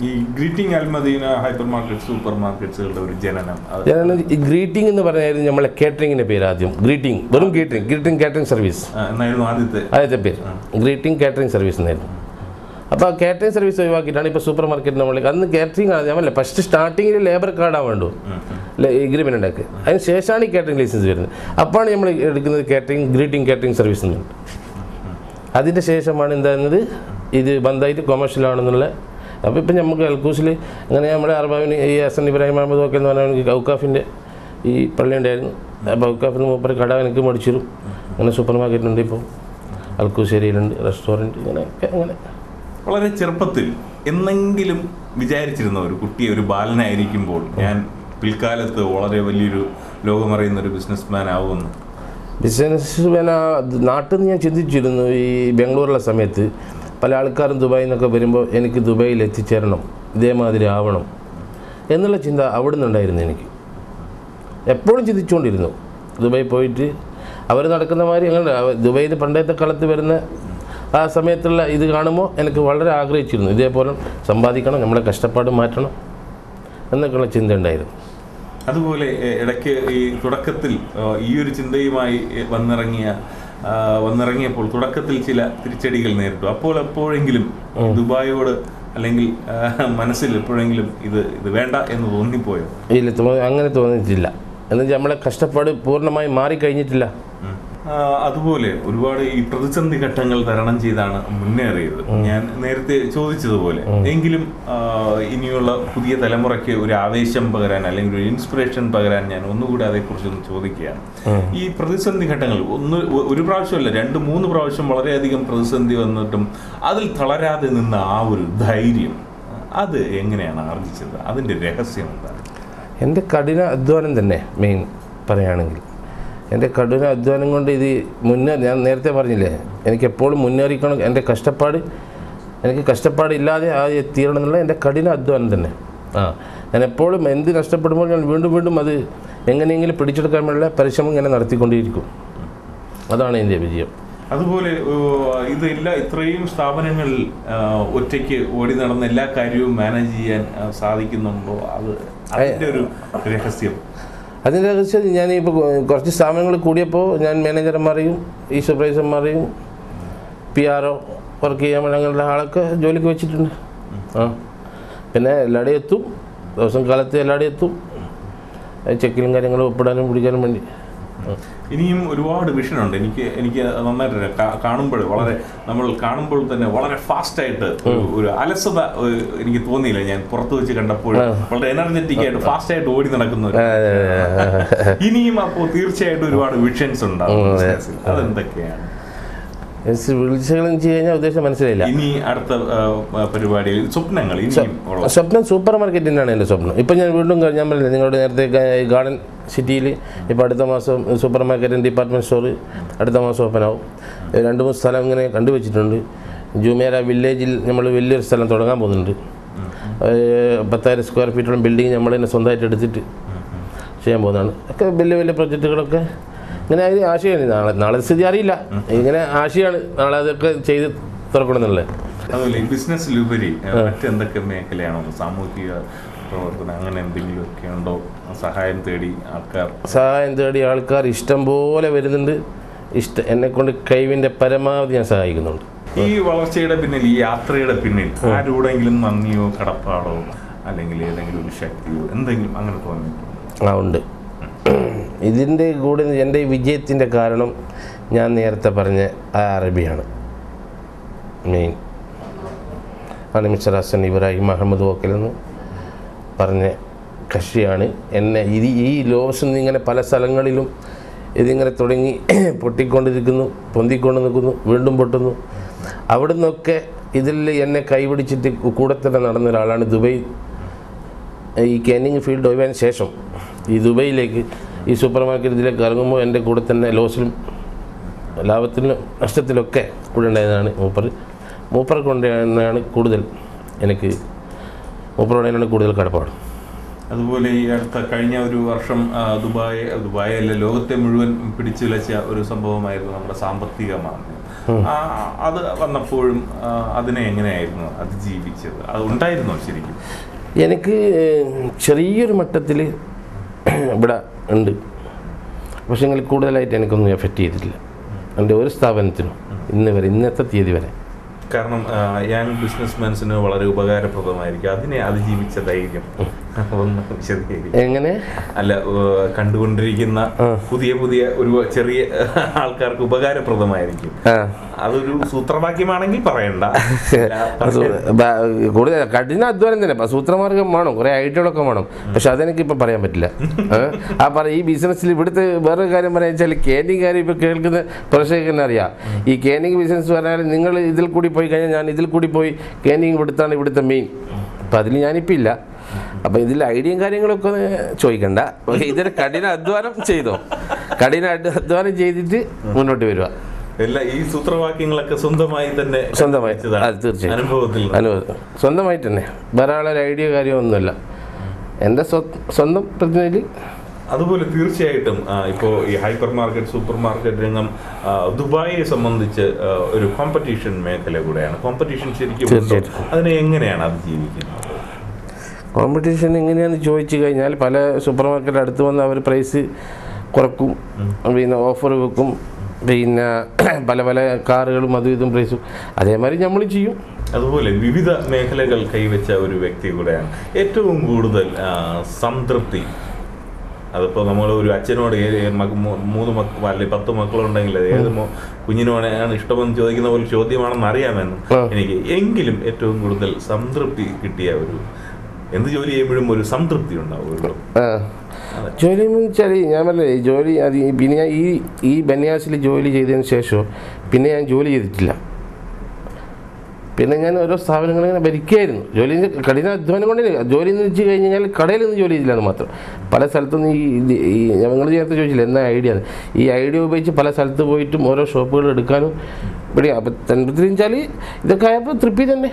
ഈ ഗ്രീറ്റിംഗ് അൽമദീന hypermarket super മാർക്കറ്റ്സുകളുടെ ഒരു ജനനം ഈ ഗ്രീറ്റിംഗ് എന്ന് പറഞ്ഞായിരുന്നു നമ്മളെ കേറ്ററിങ്ങിൻ്റെ പേര് ആദ്യം. ഗ്രീറ്റിംഗ്, വെറും കേറ്ററിംഗ് സർവീസ് എന്നായിരുന്നു ആദ്യത്തെ പേര്. ഗ്രീറ്റിംഗ് കേറ്ററിംഗ് സർവീസ് എന്നായിരുന്നു. അപ്പോൾ ആ കേറ്ററിംഗ് സർവീസ് ഒഴിവാക്കിയിട്ടാണ് ഇപ്പോൾ സൂപ്പർ മാർക്കറ്റ് നമ്മൾ. അന്ന് കേറ്ററിംഗ് ആണ് ഞാനല്ലേ ഫസ്റ്റ് സ്റ്റാർട്ടിങ്ങിൽ ലേബർ കാർഡാണ് വേണ്ടു എഗ്രിമെൻ്റ് ഉണ്ടാക്കുക. അതിന് ശേഷമാണ് ഈ കേറ്ററിംഗ് ലൈസൻസ് വരുന്നത്. അപ്പോഴാണ് നമ്മൾ എടുക്കുന്നത് ഗ്രീറ്റിംഗ് കേറ്ററിംഗ് സർവീസ് എന്നുണ്ട്. അതിൻ്റെ ശേഷമാണ് എന്താകുന്നത് ഇത് ബന്ധായിട്ട് കൊമേഴ്ഷ്യലാണെന്നുള്ള. അപ്പോൾ ഇപ്പം നമുക്ക് അൽക്കൂസിൽ അങ്ങനെ നമ്മുടെ അർബാവിന് ഈ ഹസൻ ഇബ്രാഹിം അഹമ്മദ് ഒക്കെ എന്ന് പറഞ്ഞാൽ എനിക്ക് ഔക്കാഫിൻ്റെ ഈ പള്ളി ഉണ്ടായിരുന്നു. അപ്പോൾ ഔക്കാഫിന് മൂപ്പർ കട എനിക്ക് മേടിച്ചിരും. അങ്ങനെ സൂപ്പർ മാർക്കറ്റുണ്ട്, ഇപ്പോൾ അൽക്കൂശ്ശേരിയിലുണ്ട് റെസ്റ്റോറൻറ്റ്, ഇങ്ങനെയൊക്കെ. അങ്ങനെ വളരെ ചെറുപ്പത്തിൽ എന്നെങ്കിലും വിചാരിച്ചിരുന്ന ഒരു കുട്ടി, ഒരു ബാലനായിരിക്കുമ്പോൾ ഞാൻ പിൽക്കാലത്ത് വളരെ വലിയൊരു ലോകമറിയുന്നൊരു ബിസിനസ് മാൻ ആവുമെന്ന്? നാട്ടിൽ നിന്ന് ഞാൻ ചിന്തിച്ചിരുന്നു. ഈ ബാംഗ്ലൂരിലെ സമയത്ത് പല ആൾക്കാരും ദുബായിൽ നിന്നൊക്കെ വരുമ്പോൾ എനിക്ക് ദുബായിൽ എത്തിച്ചേരണം, ഇതേമാതിരി ആവണം എന്നുള്ള ചിന്ത അവിടെ നിന്നുണ്ടായിരുന്നു. എനിക്ക് എപ്പോഴും ചിന്തിച്ചുകൊണ്ടിരുന്നു. ദുബായി പോയിട്ട് അവർ നടക്കുന്ന മാതിരി അങ്ങനെ ദുബായിൽ പണ്ടത്തെ കാലത്ത് വരുന്ന ആ സമയത്തുള്ള ഇത് കാണുമ്പോൾ എനിക്ക് വളരെ ആഗ്രഹിച്ചിരുന്നു. ഇതേപോലെ സമ്പാദിക്കണം, നമ്മളെ കഷ്ടപ്പാട് മാറ്റണം എന്നൊക്കെയുള്ള ചിന്ത ഉണ്ടായിരുന്നു. അതുപോലെ ഇടയ്ക്ക് ഈ തുടക്കത്തിൽ ഈ ഒരു ചിന്തയുമായി വന്നിറങ്ങിയപ്പോൾ തുടക്കത്തിൽ ചില തിരിച്ചടികൾ നേരിട്ടു. അപ്പോൾ എപ്പോഴെങ്കിലും ദുബായോട് അല്ലെങ്കിൽ മനസ്സിൽ എപ്പോഴെങ്കിലും ഇത് വേണ്ട എന്ന് തോന്നിപ്പോയോ? ഇല്ല, അങ്ങനെ തോന്നിയിട്ടില്ല. എന്നുവെച്ചാൽ നമ്മളെ കഷ്ടപ്പാട് പൂർണ്ണമായി മാറിക്കഴിഞ്ഞിട്ടില്ല. അതുപോലെ ഒരുപാട് ഈ പ്രതിസന്ധി ഘട്ടങ്ങൾ തരണം ചെയ്താണ് മുന്നേറിയത്. ഞാൻ നേരത്തെ ചോദിച്ചതുപോലെ എങ്കിലും ഇനിയുള്ള പുതിയ തലമുറയ്ക്ക് ഒരു ആവേശം പകരാൻ അല്ലെങ്കിൽ ഒരു ഇൻസ്പിറേഷൻ പകരാൻ ഞാൻ ഒന്നുകൂടി അതേക്കുറിച്ചൊന്ന് ചോദിക്കുകയാണ്. ഈ പ്രതിസന്ധി ഘട്ടങ്ങൾ ഒരു പ്രാവശ്യമല്ല 2-3 പ്രാവശ്യം വളരെയധികം പ്രതിസന്ധി വന്നിട്ടും അതിൽ തളരാതെ നിന്ന ആ ഒരു ധൈര്യം അത് എങ്ങനെയാണ് ആർജിച്ചത്? അതിൻ്റെ രഹസ്യം എന്താണ്? എൻ്റെ കഠിന അധ്വാനം തന്നെ മെയിൻ പറയുകയാണെങ്കിൽ. എൻ്റെ കഠിന അധ്വാനം കൊണ്ട് ഇത് ഞാൻ നേരത്തെ പറഞ്ഞില്ലേ, എനിക്കെപ്പോഴും മുന്നേറിക്കണം. എൻ്റെ എനിക്ക് കഷ്ടപ്പാടില്ലാതെ ആദ്യം എത്തിക്കണം എന്നുള്ള എൻ്റെ കഠിന അധ്വാനം തന്നെ. ഞാൻ എപ്പോഴും എന്ത് നഷ്ടപ്പെടുമ്പോൾ ഞാൻ വീണ്ടും അത് എങ്ങനെയെങ്കിലും പിടിച്ചെടുക്കാൻ വേണ്ടിയുള്ള പരിശ്രമം ഇങ്ങനെ നടത്തിക്കൊണ്ടിരിക്കും. അതാണ് എൻ്റെ വിജയം. അതുപോലെ ഇത്രയും സ്ഥാപനങ്ങൾ ഒറ്റയ്ക്ക് ഓടി നടന്ന എല്ലാ കാര്യവും മാനേജ് ചെയ്യാൻ സാധിക്കുന്നുണ്ടോ? അതിൻ്റെ ഒരു രഹസ്യം? അതിൻ്റെ രഹസ്യം ഞാനിപ്പോൾ കുറച്ച് സ്ഥാപനങ്ങൾ കൂടിയപ്പോൾ ഞാൻ മാനേജർമാരെയും ഈ സൂപ്പർവൈസർമാരെയും PRO വർക്ക് ചെയ്യാൻ അങ്ങനെയുള്ള ആളൊക്കെ ജോലിക്ക് വെച്ചിട്ടുണ്ട്. പിന്നെ എല്ലാവരുടെയും എത്തും, ദിവസം കാലത്ത് എല്ലാവരുടെയും എത്തും, ചെക്കിലും കാര്യങ്ങളും ഒപ്പിടാനും പിടിക്കാനും വേണ്ടി. ഇനിയും ഒരുപാട് വിഷനുണ്ട്. എനിക്ക് നന്നായിട്ട് നമ്മൾ കാണുമ്പോൾ തന്നെ വളരെ ഫാസ്റ്റായിട്ട് ഒരു അലസത എനിക്ക് തോന്നിയില്ല. ഞാൻ പുറത്തു വെച്ച് കണ്ടപ്പോൾ വളരെ എനർജറ്റിക് ആയിട്ട് ഫാസ്റ്റായിട്ട് ഓടി നടക്കുന്ന ഇനിയും അപ്പോൾ തീർച്ചയായിട്ടും ഒരുപാട് വിഷൻസ് ഉണ്ടാവും. അതെന്തൊക്കെയാണ്? വിളിച്ചുകളും ചെയ്ത് കഴിഞ്ഞാൽ ഉദ്ദേശം മനസ്സിലായില്ല. ഇനി അടുത്ത പരിപാടിയിൽ സ്വപ്നം സൂപ്പർ മാർക്കറ്റിൻ്റെയാണ് എൻ്റെ സ്വപ്നം. ഇപ്പം ഞാൻ വീണ്ടും ഞാൻ പറഞ്ഞില്ല നിങ്ങളുടെ നേരത്തെ ഗാർഡൻ സിറ്റിയിൽ ഇപ്പോൾ അടുത്ത മാസം സൂപ്പർ മാർക്കറ്റിൻ്റെ ഡിപ്പാർട്ട്മെൻറ്റ് സ്റ്റോർ അടുത്ത മാസം ഓപ്പൺ ആവും. 2-3 സ്ഥലം ഇങ്ങനെ കണ്ടുവച്ചിട്ടുണ്ട്. ജുമേര വില്ലേജിൽ നമ്മൾ വലിയൊരു സ്ഥലം തുടങ്ങാൻ പോകുന്നുണ്ട്. 10,000 സ്ക്വയർ ഫീറ്റോളം ബിൽഡിങ് നമ്മൾ തന്നെ സ്വന്തമായിട്ട് എടുത്തിട്ട് ചെയ്യാൻ പോകുന്നതാണ്. ഒക്കെ വലിയ പ്രൊജക്റ്റുകളൊക്കെ ഇങ്ങനെ അതിന് ആശയമാണ്. നാളെ സ്ഥിതി അറിയില്ല, ഇങ്ങനെ ആശയമാണ് നാളെ അതൊക്കെ ചെയ്ത് തുറക്കണമെന്നുള്ളത്. അതുപോലെ ബിസിനസ്സിലുപരി മറ്റെന്തൊക്കെ മേഖലയാണോ? സാമൂഹിക പ്രവർത്തനം അങ്ങനെ എന്തെങ്കിലുമൊക്കെ ഉണ്ടോ? സഹായം തേടി ആൾക്കാർ ഇഷ്ടം പോലെ വരുന്നുണ്ട്. എന്നെക്കൊണ്ട് കഴിവിൻ്റെ പരമാവധി ഞാൻ സഹായിക്കുന്നുണ്ട്. ഈ വളർച്ചയുടെ പിന്നിൽ, ഈ യാത്രയുടെ പിന്നിൽ ആരോടെങ്കിലും നന്ദിയോ കടപ്പാടോ അല്ലെങ്കിൽ ഏതെങ്കിലും ഒരു ശക്തിയോ എന്തെങ്കിലും അങ്ങനെ തോന്നിയിട്ടുണ്ടോ? ഉണ്ട്. ഇതിൻ്റെ കൂടെ എൻ്റെ വിജയത്തിൻ്റെ കാരണം ഞാൻ നേരത്തെ പറഞ്ഞ അറബിയാണ് മെയിൻ. മിസ്റ്റർ ഹസൻ ഇബ്രാഹിം അഹമ്മദ് വക്കലെന്ന് പറഞ്ഞ കക്ഷിയാണ് എന്നെ ഈ ലോകത്ത് നിന്ന് ഇങ്ങനെ പല സ്ഥലങ്ങളിലും ഇതിങ്ങനെ തുടങ്ങി പൊട്ടിക്കൊണ്ടിരിക്കുന്നു, പൊന്തിക്കൊണ്ട് നിൽക്കുന്നു, വീണ്ടും പൊട്ടുന്നു. അവിടെ നിന്നൊക്കെ ഇതിൽ എന്നെ കൈപിടിച്ചിട്ട് കൂടെ തന്നെ നടന്ന ഒരാളാണ് ദുബൈ. ഈ കാനിങ് ഫീൽഡ് ഒഴിവാൻ ശേഷം ഈ ദുബൈയിലേക്ക് ഈ സൂപ്പർ മാർക്കറ്റിലേക്ക് ഇറങ്ങുമ്പോൾ എൻ്റെ കൂടെ തന്നെ ലോസിലും ലാഭത്തിലും നഷ്ടത്തിലൊക്കെ കൂടെ ഉണ്ടായതാണ് മൂപ്പർ കൊണ്ട് തന്നെയാണ് കൂടുതൽ മൂപ്പറോടെയാണ് കൂടുതൽ കടപ്പാട്. അതുപോലെ ഈ കഴിഞ്ഞ ഒരു വർഷം ദുബായ് അല്ല ലോകത്തെ മുഴുവൻ പിടിച്ചുലച്ച ഒരു സംഭവമായിരുന്നു നമ്മുടെ സാമ്പത്തിക മാന്ദ്യം. അത് വന്നപ്പോഴും അതിനെ എങ്ങനെയായിരുന്നു അതിജീവിച്ചത്? അത് ഉണ്ടായിരുന്നോ ശരിക്കും? എനിക്ക് ചെറിയൊരു മട്ടത്തിൽ ഇവിടെ ഉണ്ട്, പക്ഷെ എങ്കിൽ കൂടുതലായിട്ട് എനിക്കൊന്നും എഫക്റ്റ് ചെയ്തിട്ടില്ല എൻ്റെ ഒരു സ്ഥാപനത്തിനും ഇന്നത്തെ തീയതി വരെ. കാരണം യങ് ബിസിനസ്മാൻസിന് വളരെ ഉപകാരപ്രദമായിരിക്കും അതിനെ അതിജീവിച്ച ധൈര്യം. ഒന്ന് വിശദീകരിക്കും. എങ്ങനെ? അല്ല, കണ്ടുകൊണ്ടിരിക്കുന്ന പുതിയ പുതിയ ഒരു ചെറിയ ആൾക്കാർക്ക് ഉപകാരപ്രദമായിരിക്കും. അതൊരു സൂത്രവാക്യമാണെങ്കിൽ പറയണ്ട. കൂടുതൽ കഠിന അധ്വാനം തന്നെ, സൂത്രമാർഗം വേണം, കുറെ ഐഡിയകളൊക്കെ വേണം. പക്ഷെ അതെനിക്കിപ്പോൾ പറയാൻ പറ്റില്ല. ഈ ബിസിനസ്സിൽ ഇവിടുത്തെ വേറൊരു കാര്യം പറയാൻ വെച്ചാൽ കേനിങ് കാര്യം ഇപ്പോൾ കേൾക്കുന്ന പ്രേക്ഷകന് അറിയാം. ഈ കേനിങ് ബിസിനസ് പറഞ്ഞാൽ നിങ്ങൾ ഇതിൽ കൂടി പോയി കഴിഞ്ഞാൽ ഞാൻ ഇതിൽ കൂടി പോയി കേനിങ് ഇവിടുത്താണ് ഇവിടുത്തെ മെയിൻ. അപ്പം അതിൽ ഞാനിപ്പോൾ ഇല്ല. അപ്പം ഇതിൽ ഐഡിയയും കാര്യങ്ങളൊക്കെ ഒന്ന് ചോദിക്കണ്ട. ഇതൊരു കഠിന അധ്വാനം ചെയ്തോ, കഠിന അധ്വാനം ചെയ്തിട്ട് മുന്നോട്ട് വരിക. ഈ സൂത്രവാക്യങ്ങളൊക്കെ സ്വന്തമായി തന്നെ തീർച്ചയായും അനുഭവം സ്വന്തമായിട്ട് തന്നെ, വേറെ ആളൊരു ഐഡിയ കാര്യമൊന്നുമില്ല, എൻ്റെ സ്വന്തം പ്രതിനിധി. അതുപോലെ തീർച്ചയായിട്ടും ഇപ്പോൾ ഈ ഹൈപ്പർ മാർക്കറ്റ് സൂപ്പർ മാർക്കറ്റ് രംഗം ദുബായിയെ സംബന്ധിച്ച് ഒരു കോമ്പറ്റീഷൻ മേഖല കൂടെയാണ്. കോമ്പറ്റീഷൻ ശരിക്കും അതിനെ എങ്ങനെയാണ് അതിജീവിക്കുന്നത്? കോമ്പറ്റീഷൻ എങ്ങനെയാണെന്ന് ചോദിച്ചു കഴിഞ്ഞാൽ പല സൂപ്പർ മാർക്കറ്റ് അടുത്ത് വന്ന് അവർ പ്രൈസ് കുറക്കും, പിന്നെ ഓഫർ വെക്കും, പിന്നെ പല പല കാറുകളും അതും ഇതും പ്രൈസും അതേമാതിരി നമ്മൾ ചെയ്യും. അതുപോലെ വിവിധ മേഖലകൾ കൈവച്ച ഒരു വ്യക്തി കൂടെയാണ്. ഏറ്റവും കൂടുതൽ സംതൃപ്തി, അതിപ്പോൾ നമ്മൾ ഒരു അച്ഛനോട് 3 മക്കൾ അല്ലെങ്കിൽ 10 മക്കളുണ്ടെങ്കിൽ ഏത് കുഞ്ഞിനോടാണ് ഇഷ്ടമെന്ന് ചോദിക്കുന്ന പോലെ ചോദ്യമാണെന്ന് അറിയാമെന്ന് എനിക്ക്. എങ്കിലും ഏറ്റവും കൂടുതൽ സംതൃപ്തി കിട്ടിയ ഒരു എന്ത് ജോലി ചെയ്യുമ്പോഴും ഒരു സംതൃപ്തി ഉണ്ടാവുമല്ലോ. ജോലി എന്ന് വെച്ചാൽ ഞാൻ പറഞ്ഞേ ജോലി അത് പിന്നെ ഞാൻ ഈ ബന്യാസിൽ ജോലി ചെയ്തതിന് ശേഷം പിന്നെ ഞാൻ ജോലി ചെയ്തിട്ടില്ല. പിന്നെ ഞാൻ ഓരോ സ്ഥാപനങ്ങൾ ഇങ്ങനെ ഭരിക്കുകയായിരുന്നു. ജോലി കഠിന അധ്വാനം കൊണ്ട് ജോലി എന്ന് വെച്ച് കഴിഞ്ഞാൽ കടയിൽ നിന്ന് ജോലി ചെയ്തില്ല എന്ന് മാത്രം. പല സ്ഥലത്തുനിന്ന് ഈ ഞങ്ങൾ നേരത്തെ ചോദിച്ചില്ല എന്താ ഐഡിയ, ഈ ഐഡിയ ഉപയോഗിച്ച് പല സ്ഥലത്ത് പോയിട്ടും ഓരോ ഷോപ്പുകൾ എടുക്കാനും ഇവിടെ അപ്പം തരത്തിൽ വെച്ചാൽ ഇതൊക്കെ ആയപ്പോൾ തൃപ്തി തന്നെ.